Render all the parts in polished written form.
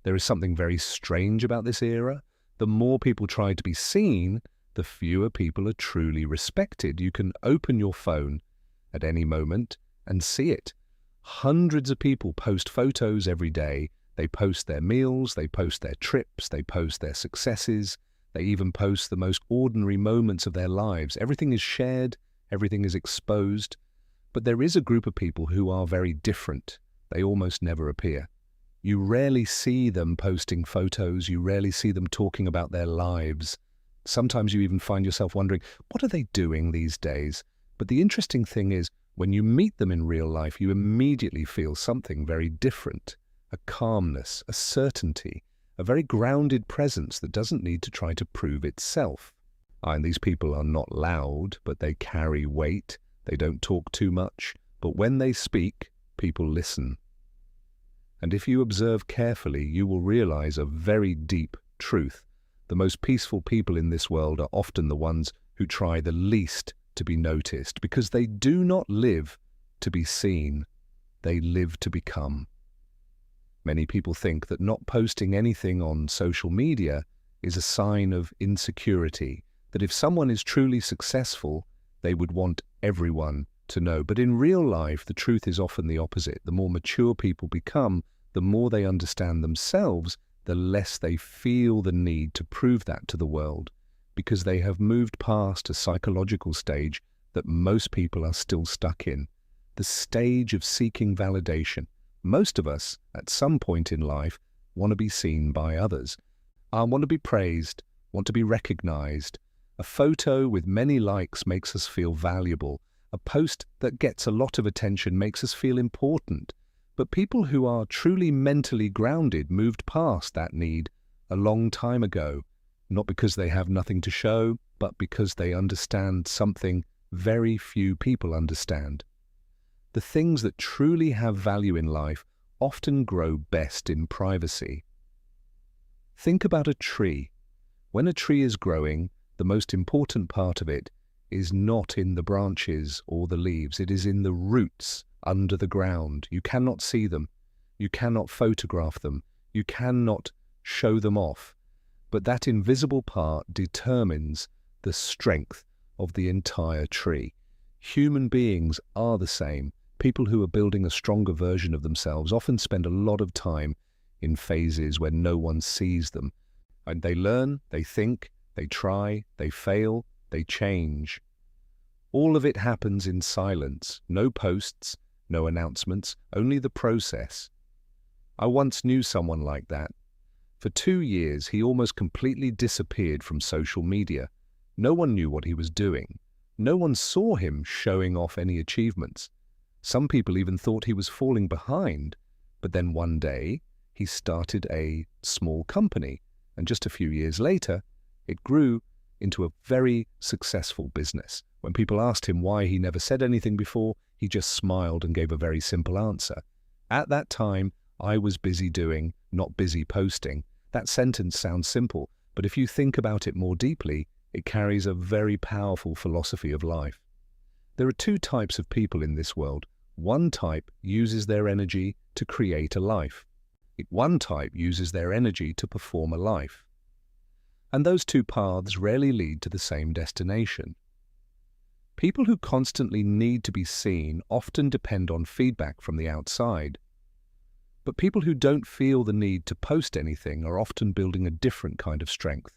There is something very strange about this era. The more people try to be seen, the fewer people are truly respected. You can open your phone at any moment and see it. Hundreds of people post photos every day. They post their meals, they post their trips, they post their successes. They even post the most ordinary moments of their lives. Everything is shared, everything is exposed. But there is a group of people who are very different. They almost never appear. You rarely see them posting photos, you rarely see them talking about their lives. Sometimes you even find yourself wondering, what are they doing these days? But the interesting thing is, when you meet them in real life, you immediately feel something very different. A calmness, a certainty, a very grounded presence that doesn't need to try to prove itself. And these people are not loud, but they carry weight. They don't talk too much, but when they speak, people listen. And if you observe carefully, you will realize a very deep truth. The most peaceful people in this world are often the ones who try the least to be noticed, because they do not live to be seen, they live to become. Many people think that not posting anything on social media is a sign of insecurity, that if someone is truly successful, they would want everyone to know. But in real life, the truth is often the opposite. The more mature people become, the more they understand themselves, the less they feel the need to prove that to the world, because they have moved past a psychological stage that most people are still stuck in, the stage of seeking validation. Most of us, at some point in life, want to be seen by others. I want to be praised, want to be recognized. A photo with many likes makes us feel valuable. A post that gets a lot of attention makes us feel important. But people who are truly mentally grounded moved past that need a long time ago, not because they have nothing to show, but because they understand something very few people understand. The things that truly have value in life often grow best in privacy. Think about a tree. When a tree is growing, the most important part of it is not in the branches or the leaves. It is in the roots under the ground. You cannot see them. You cannot photograph them. You cannot show them off. But that invisible part determines the strength of the entire tree. Human beings are the same. People who are building a stronger version of themselves often spend a lot of time in phases where no one sees them. And they learn, they think, they try, they fail, they change. All of it happens in silence. No posts, no announcements, only the process. I once knew someone like that. For 2 years, he almost completely disappeared from social media. No one knew what he was doing. No one saw him showing off any achievements. Some people even thought he was falling behind. But then one day, he started a small company, and just a few years later, it grew into a very successful business. When people asked him why he never said anything before, he just smiled and gave a very simple answer. At that time, I was busy doing, not busy posting. That sentence sounds simple, but if you think about it more deeply, it carries a very powerful philosophy of life. There are 2 types of people in this world. One type uses their energy to create a life. One type uses their energy to perform a life. And those 2 paths rarely lead to the same destination. People who constantly need to be seen often depend on feedback from the outside. But people who don't feel the need to post anything are often building a different kind of strength,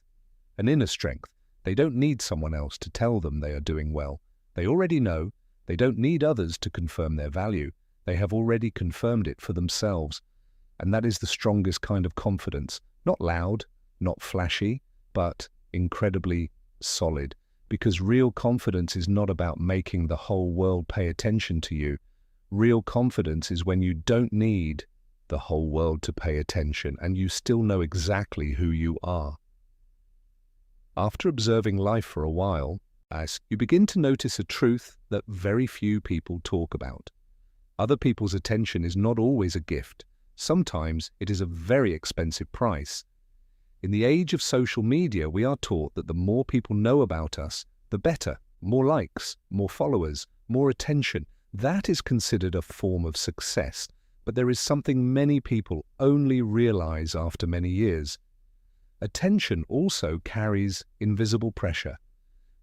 an inner strength. They don't need someone else to tell them they are doing well. They already know. They don't need others to confirm their value. They have already confirmed it for themselves. And that is the strongest kind of confidence. Not loud, not flashy, but incredibly solid. Because real confidence is not about making the whole world pay attention to you. Real confidence is when you don't need the whole world to pay attention and you still know exactly who you are. After observing life for a while, you begin to notice a truth that very few people talk about. Other people's attention is not always a gift. Sometimes it is a very expensive price. In the age of social media, we are taught that the more people know about us, the better. More likes, more followers, more attention. That is considered a form of success. but there is something many people only realize after many years. Attention also carries invisible pressure.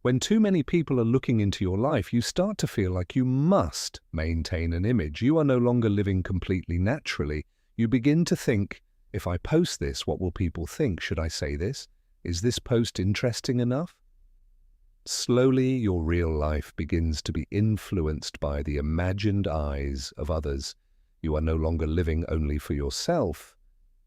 When too many people are looking into your life, you start to feel like you must maintain an image. You are no longer living completely naturally. You begin to think, if I post this, what will people think? Should I say this? Is this post interesting enough? Slowly, your real life begins to be influenced by the imagined eyes of others. You are no longer living only for yourself.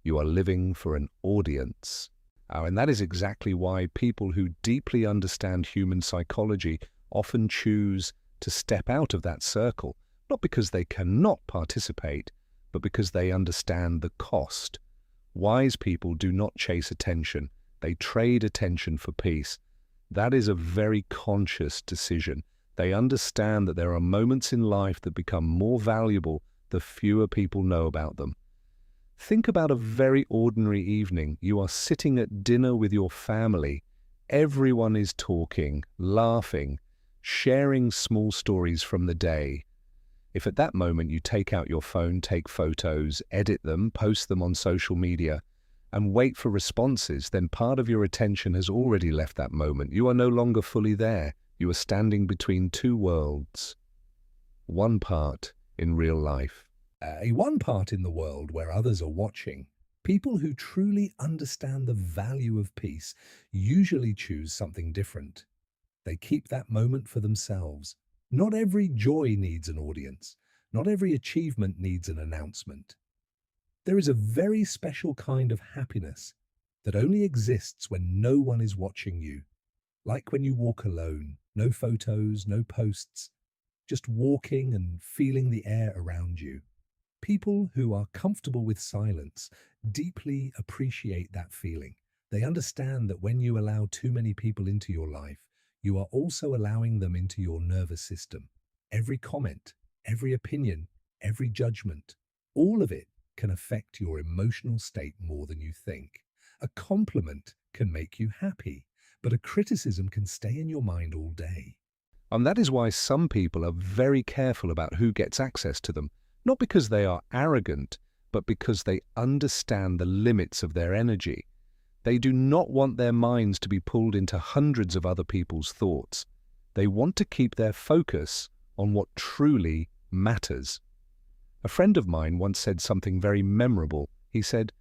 You are living for an audience. And that is exactly why people who deeply understand human psychology often choose to step out of that circle, not because they cannot participate, but because they understand the cost. Wise people do not chase attention. They trade attention for peace. That is a very conscious decision. They understand that there are moments in life that become more valuable the fewer people know about them. Think about a very ordinary evening. You are sitting at dinner with your family. Everyone is talking, laughing, sharing small stories from the day. If at that moment you take out your phone, take photos, edit them, post them on social media, and wait for responses, then part of your attention has already left that moment. You are no longer fully there. You are standing between two worlds. One part in real life. One part in the world where others are watching. People who truly understand the value of peace usually choose something different. They keep that moment for themselves. Not every joy needs an audience. Not every achievement needs an announcement. There is a very special kind of happiness that only exists when no one is watching you. Like when you walk alone, no photos, no posts, just walking and feeling the air around you. People who are comfortable with silence deeply appreciate that feeling. They understand that when you allow too many people into your life, you are also allowing them into your nervous system. Every comment, every opinion, every judgment, all of it can affect your emotional state more than you think. A compliment can make you happy, but a criticism can stay in your mind all day. And that is why some people are very careful about who gets access to them. Not because they are arrogant, but because they understand the limits of their energy. They do not want their minds to be pulled into hundreds of other people's thoughts. They want to keep their focus on what truly matters. A friend of mine once said something very memorable. He said,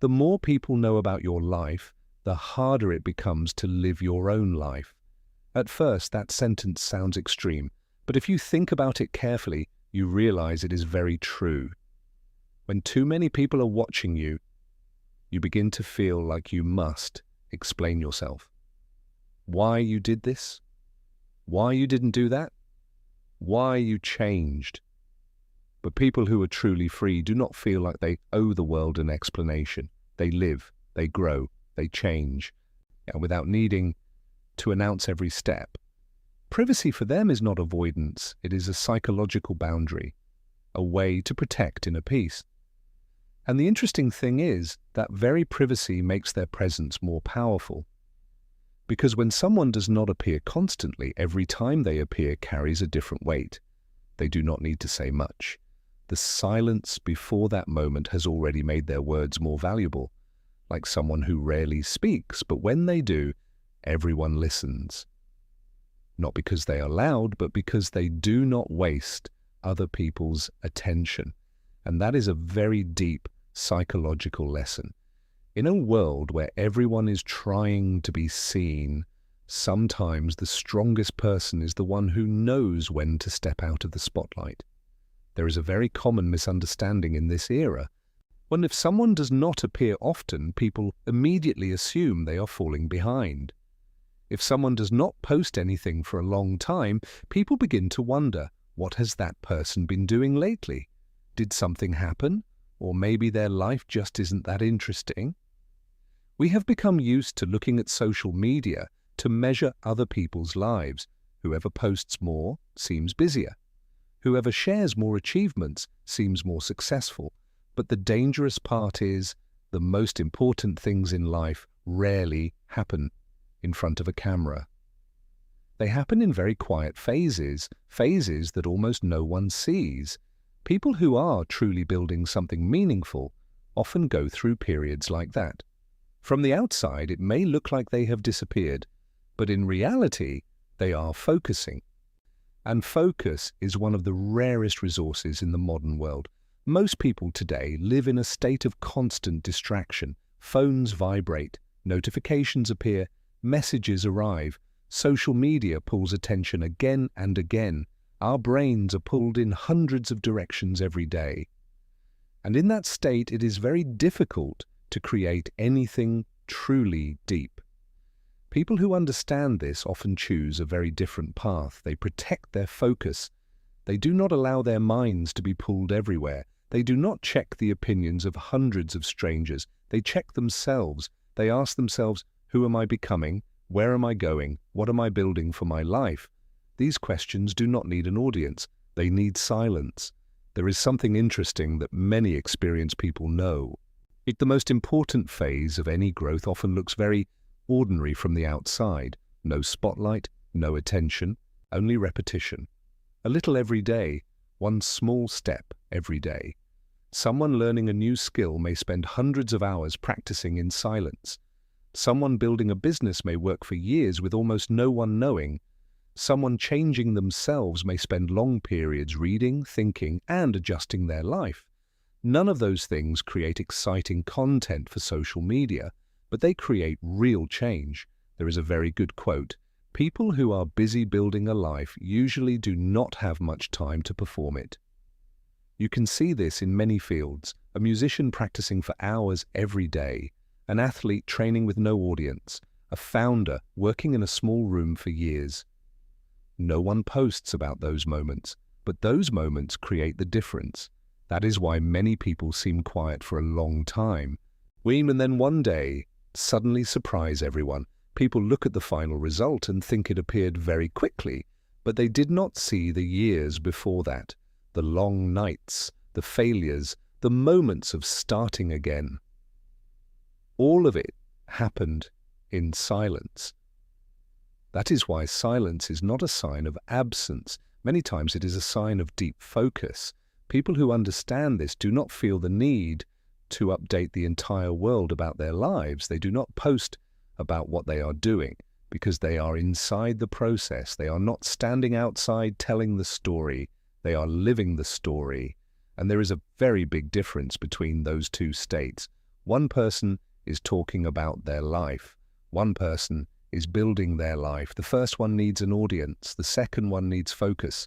"The more people know about your life, the harder it becomes to live your own life." At first, that sentence sounds extreme, but if you think about it carefully, you realize it is very true. When too many people are watching you, you begin to feel like you must explain yourself. Why you did this? Why you didn't do that? Why you changed? But people who are truly free do not feel like they owe the world an explanation. They live, they grow, they change, and without needing to announce every step. Privacy for them is not avoidance, it is a psychological boundary, a way to protect inner peace. And the interesting thing is that very privacy makes their presence more powerful. Because when someone does not appear constantly, every time they appear carries a different weight. They do not need to say much. The silence before that moment has already made their words more valuable, like someone who rarely speaks, but when they do, everyone listens. Not because they are loud, but because they do not waste other people's attention. And that is a very deep psychological lesson. In a world where everyone is trying to be seen, sometimes the strongest person is the one who knows when to step out of the spotlight. There is a very common misunderstanding in this era. When if someone does not appear often, people immediately assume they are falling behind. If someone does not post anything for a long time, people begin to wonder, what has that person been doing lately? Did something happen? Or maybe their life just isn't that interesting? We have become used to looking at social media to measure other people's lives. Whoever posts more seems busier. Whoever shares more achievements seems more successful. But the dangerous part is, the most important things in life rarely happen in front of a camera. They happen in very quiet phases that almost no one sees. People who are truly building something meaningful often go through periods like that. From the outside, it may look like they have disappeared, but in reality, they are focusing. And focus is one of the rarest resources in the modern world. Most people today live in a state of constant distraction. Phones vibrate, notifications appear, messages arrive, social media pulls attention again and again. Our brains are pulled in hundreds of directions every day. And in that state, it is very difficult to create anything truly deep. People who understand this often choose a very different path. They protect their focus. They do not allow their minds to be pulled everywhere. They do not check the opinions of hundreds of strangers. They check themselves. They ask themselves, who am I becoming? Where am I going? What am I building for my life? These questions do not need an audience. They need silence. There is something interesting that many experienced people know. The most important phase of any growth often looks very ordinary from the outside. No spotlight, no attention, only repetition. A little every day, one small step every day. Someone learning a new skill may spend hundreds of hours practicing in silence. Someone building a business may work for years with almost no one knowing. Someone changing themselves may spend long periods reading, thinking, and adjusting their life. None of those things create exciting content for social media, but they create real change. There is a very good quote: "People who are busy building a life usually do not have much time to perform it." You can see this in many fields: a musician practicing for hours every day, an athlete training with no audience, a founder working in a small room for years. No one posts about those moments, but those moments create the difference. That is why many people seem quiet for a long time. And then one day, suddenly surprise everyone. People look at the final result and think it appeared very quickly, but they did not see the years before that, the long nights, the failures, the moments of starting again. All of it happened in silence. That is why silence is not a sign of absence. Many times it is a sign of deep focus. People who understand this do not feel the need to update the entire world about their lives. They do not post about what they are doing because they are inside the process. They are not standing outside telling the story. They are living the story. And there is a very big difference between those two states. One person is talking about their life. One person is building their life. The first one needs an audience. The second one needs focus.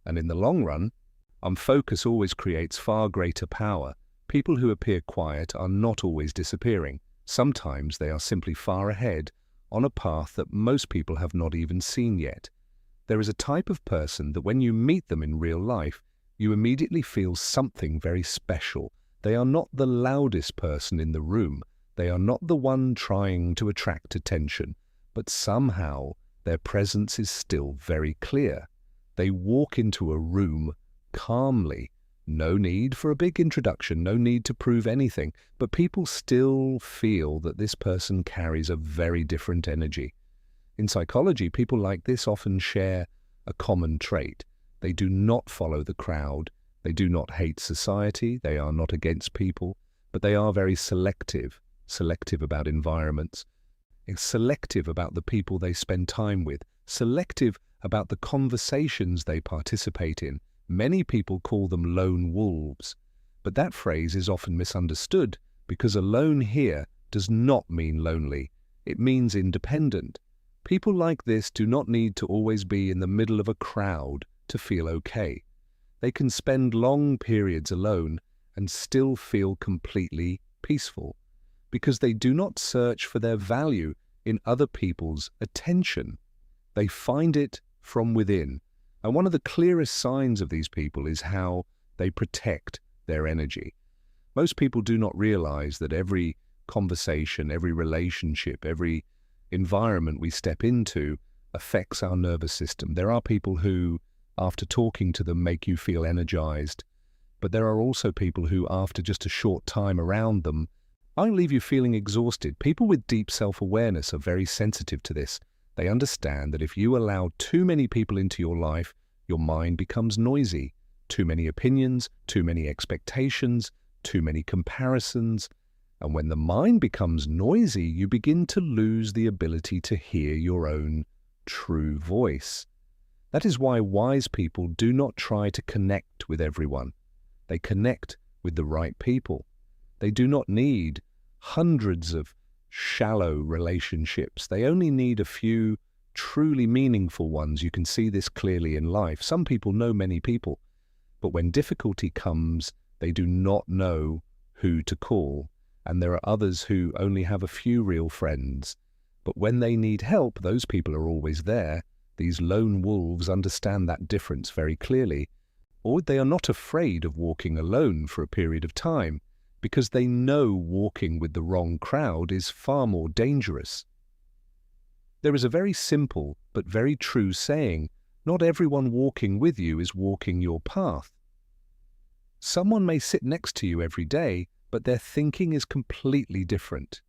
And in the long run, focus always creates far greater power. People who appear quiet are not always disappearing. Sometimes they are simply far ahead on a path that most people have not even seen yet. There is a type of person that when you meet them in real life, you immediately feel something very special. They are not the loudest person in the room. They are not the one trying to attract attention, but somehow their presence is still very clear. They walk into a room calmly. No need for a big introduction, no need to prove anything, but people still feel that this person carries a very different energy. In psychology, people like this often share a common trait. They do not follow the crowd. They do not hate society. They are not against people, but they are very selective about environments, selective about the people they spend time with, selective about the conversations they participate in. Many people call them lone wolves, but that phrase is often misunderstood because alone here does not mean lonely. It means independent. People like this do not need to always be in the middle of a crowd to feel okay. They can spend long periods alone and still feel completely peaceful because they do not search for their value in other people's attention. They find it from within. And one of the clearest signs of these people is how they protect their energy. Most people do not realize that every conversation, every relationship, every environment we step into affects our nervous system. There are people who, after talking to them, make you feel energized. But there are also people who, after just a short time around them, might leave you feeling exhausted. People with deep self-awareness are very sensitive to this. They understand that if you allow too many people into your life, your mind becomes noisy. Too many opinions, too many expectations, too many comparisons. And when the mind becomes noisy, you begin to lose the ability to hear your own true voice. That is why wise people do not try to connect with everyone. They connect with the right people. They do not need hundreds of shallow relationships. They only need a few truly meaningful ones. You can see this clearly in life. Some people know many people, but when difficulty comes, they do not know who to call. And there are others who only have a few real friends. But when they need help, those people are always there. These lone wolves understand that difference very clearly. Or they are not afraid of walking alone for a period of time, because they know walking with the wrong crowd is far more dangerous. There is a very simple but very true saying, not everyone walking with you is walking your path. Someone may sit next to you every day, but their thinking is completely different.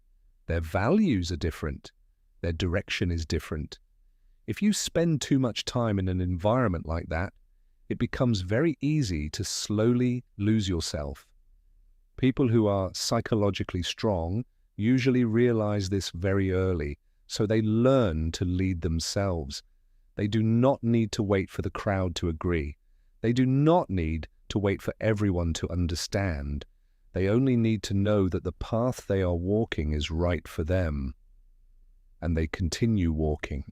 Their values are different. Their direction is different. If you spend too much time in an environment like that, it becomes very easy to slowly lose yourself. People who are psychologically strong usually realize this very early, so they learn to lead themselves. They do not need to wait for the crowd to agree. They do not need to wait for everyone to understand. They only need to know that the path they are walking is right for them. And they continue walking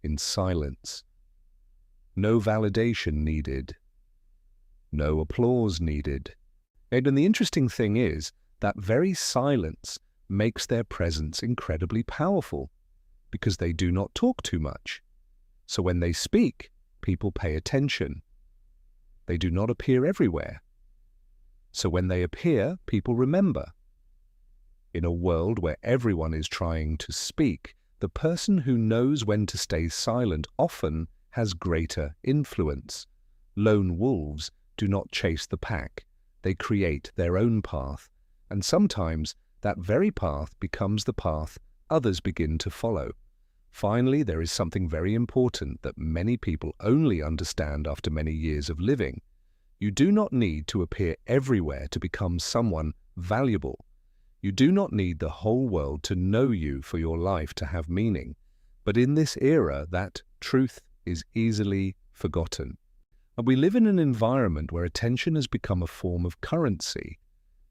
in silence. No validation needed. No applause needed. And the interesting thing is that very silence makes their presence incredibly powerful because they do not talk too much. So when they speak, people pay attention. They do not appear everywhere. So when they appear, people remember. In a world where everyone is trying to speak, the person who knows when to stay silent often has greater influence. Lone wolves do not chase the pack. They create their own path, and sometimes that very path becomes the path others begin to follow. Finally, there is something very important that many people only understand after many years of living. You do not need to appear everywhere to become someone valuable. You do not need the whole world to know you for your life to have meaning. But in this era, that truth is easily forgotten. And we live in an environment where attention has become a form of currency.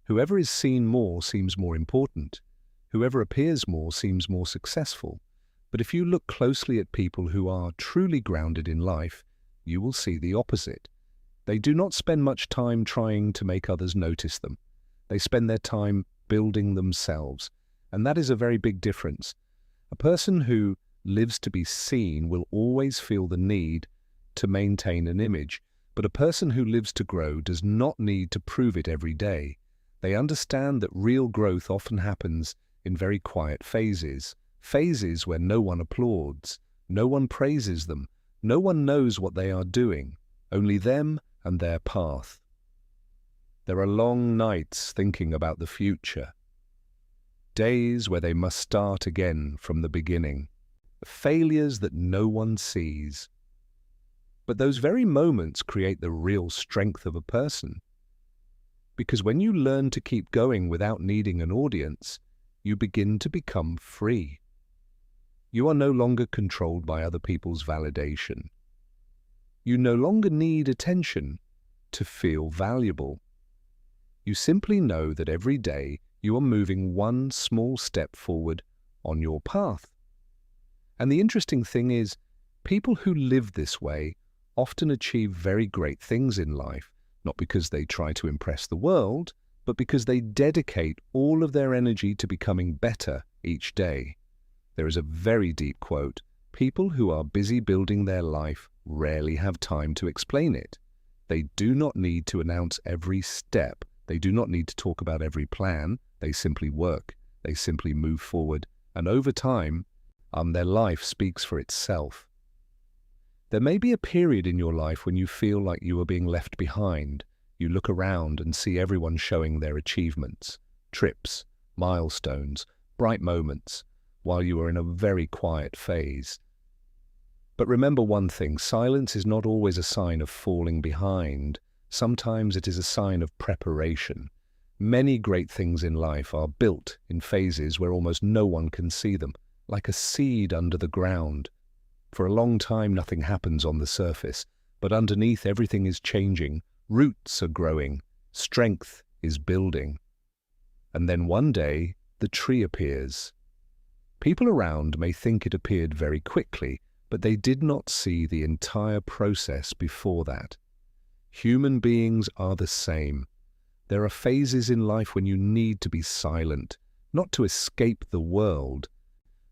Whoever is seen more seems more important. Whoever appears more seems more successful. But if you look closely at people who are truly grounded in life, you will see the opposite. They do not spend much time trying to make others notice them. They spend their time building themselves. And that is a very big difference. A person who lives to be seen will always feel the need to maintain an image, but a person who lives to grow does not need to prove it every day. They understand that real growth often happens in very quiet phases where no one applauds, no one praises them, no one knows what they are doing, only them and their path. There are long nights thinking about the future, days where they must start again from the beginning, failures that no one sees. But those very moments create the real strength of a person. Because when you learn to keep going without needing an audience, you begin to become free. You are no longer controlled by other people's validation. You no longer need attention to feel valuable. You simply know that every day you are moving one small step forward on your path. And the interesting thing is, people who live this way often achieve very great things in life, not because they try to impress the world, but because they dedicate all of their energy to becoming better each day. There is a very deep quote: people who are busy building their life rarely have time to explain it. They do not need to announce every step. They do not need to talk about every plan. They simply work. They simply move forward. And over time, their life speaks for itself. There may be a period in your life when you feel like you are being left behind. You look around and see everyone showing their achievements, trips, milestones, bright moments, while you are in a very quiet phase. But remember one thing, silence is not always a sign of falling behind. Sometimes it is a sign of preparation. Many great things in life are built in phases where almost no one can see them, like a seed under the ground. For a long time, nothing happens on the surface, but underneath everything is changing. Roots are growing, strength is building. And then one day, the tree appears. People around may think it appeared very quickly, but they did not see the entire process before that. Human beings are the same. There are phases in life when you need to be silent, not to escape the world,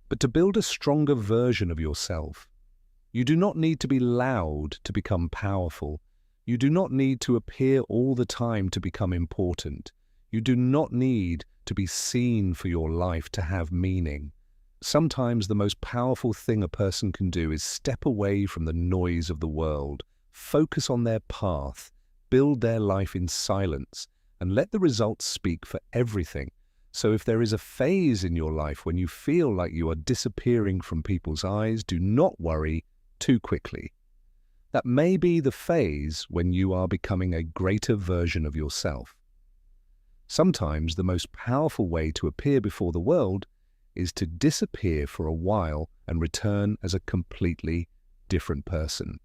but to build a stronger version of yourself. You do not need to be loud to become powerful. You do not need to appear all the time to become important. You do not need to be seen for your life to have meaning. Sometimes the most powerful thing a person can do is step away from the noise of the world, focus on their path, build their life in silence, and let the results speak for everything. So if there is a phase in your life when you feel like you are disappearing from people's eyes, do not worry too quickly. That may be the phase when you are becoming a greater version of yourself. Sometimes the most powerful way to appear before the world is to disappear for a while and return as a completely different person.